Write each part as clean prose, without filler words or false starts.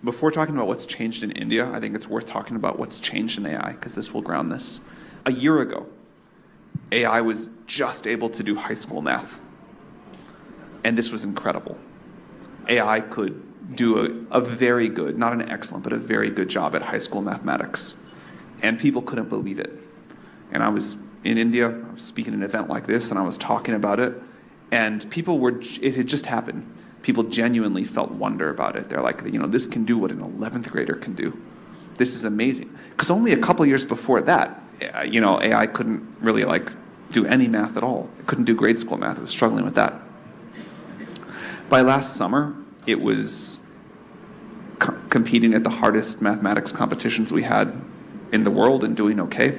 Before talking about what's changed in India, I think it's worth talking about what's changed in AI, because this will ground this. A year ago, AI was just able to do high school math. And this was incredible. AI could do a very good, not an excellent, but a very good job at high school mathematics. And people couldn't believe it. And I was in India, I was speaking at an event like this, and I was talking about it. And it had just happened. People genuinely felt wonder about it. They're like, this can do what an 11th grader can do. This is amazing. Because only a couple years before that, AI couldn't really do any math at all. It couldn't do grade school math. It was struggling with that. By last summer, it was competing at the hardest mathematics competitions we had in the world and doing okay.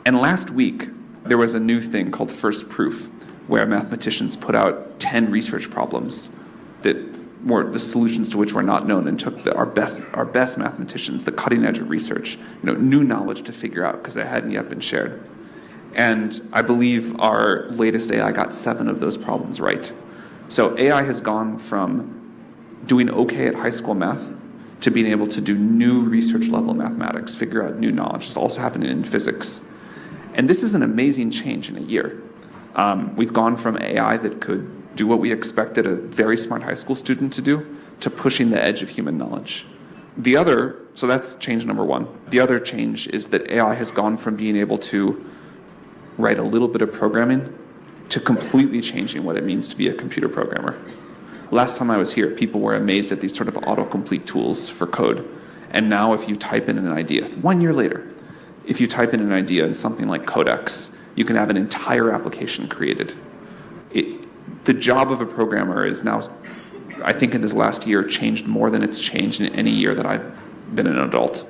And last week, there was a new thing called First Proof, where mathematicians put out 10 research problems that were the solutions to which were not known, and took our best mathematicians, the cutting edge of research, new knowledge to figure out because it hadn't yet been shared. And I believe our latest AI got 7 of those problems right. So AI has gone from doing okay at high school math to being able to do new research level mathematics, figure out new knowledge. It's also happening in physics. And this is an amazing change in a year. We've gone from AI that could do what we expected a very smart high school student to do, to pushing the edge of human knowledge. So that's change number one. The other change is that AI has gone from being able to write a little bit of programming to completely changing what it means to be a computer programmer. Last time I was here, people were amazed at these sort of autocomplete tools for code. And now if you type in an idea, 1 year later, if you type in an idea in something like Codex, you can have an entire application created. The job of a programmer is now, I think in this last year, changed more than it's changed in any year that I've been an adult.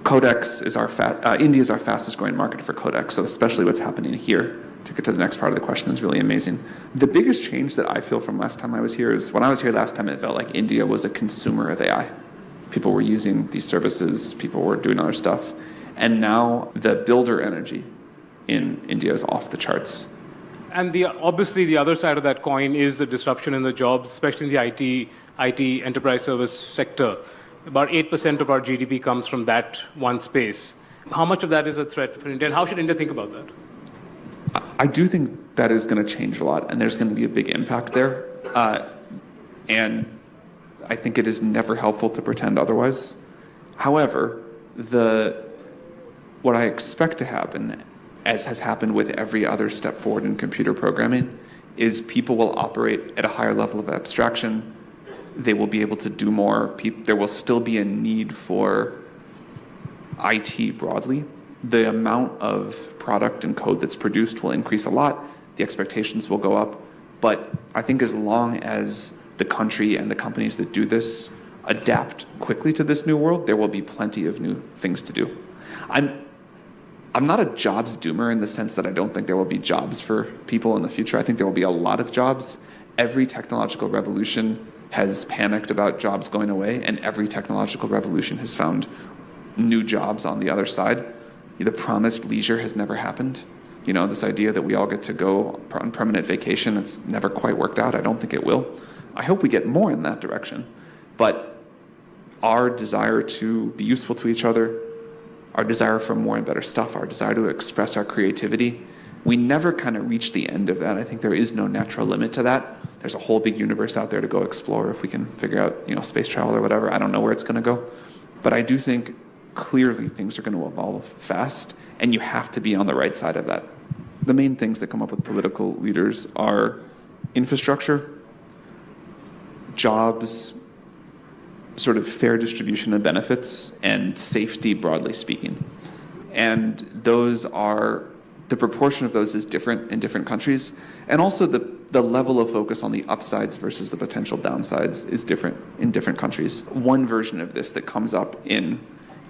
Codex is India is our fastest growing market for Codex, so especially what's happening here, to get to the next part of the question, is really amazing. The biggest change that I feel from last time I was here is, when I was here last time, it felt like India was a consumer of AI. People were using these services, people were doing other stuff, and now the builder energy in India is off the charts. And obviously the other side of that coin is the disruption in the jobs, especially in the IT enterprise service sector. About 8% of our GDP comes from that one space. How much of that is a threat for India, and how should India think about that? I do think that is going to change a lot, and there's going to be a big impact there. And I think it is never helpful to pretend otherwise. However, what I expect to happen, as has happened with every other step forward in computer programming, is people will operate at a higher level of abstraction. They will be able to do more. There will still be a need for IT broadly. The amount of product and code that's produced will increase a lot. The expectations will go up. But I think as long as the country and the companies that do this adapt quickly to this new world, there will be plenty of new things to do. I'm not a jobs doomer in the sense that I don't think there will be jobs for people in the future. I think there will be a lot of jobs. Every technological revolution has panicked about jobs going away, and every technological revolution has found new jobs on the other side. The promised leisure has never happened. This idea that we all get to go on permanent vacation, it's never quite worked out. I don't think it will. I hope we get more in that direction. But our desire to be useful to each other, our desire for more and better stuff, our desire to express our creativity, we never kind of reach the end of that. I think there is no natural limit to that. There's a whole big universe out there to go explore if we can figure out, space travel or whatever. I don't know where it's going to go. But I do think clearly things are going to evolve fast, and you have to be on the right side of that. The main things that come up with political leaders are infrastructure, jobs, sort of fair distribution of benefits, and safety, broadly speaking. And the proportion of those is different in different countries. And also the level of focus on the upsides versus the potential downsides is different in different countries. One version of this that comes up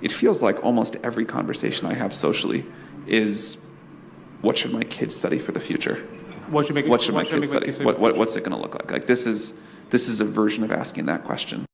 it feels like almost every conversation I have socially is, what should my kids study for the future? What should my kids study? What's it going to look like? This is a version of asking that question.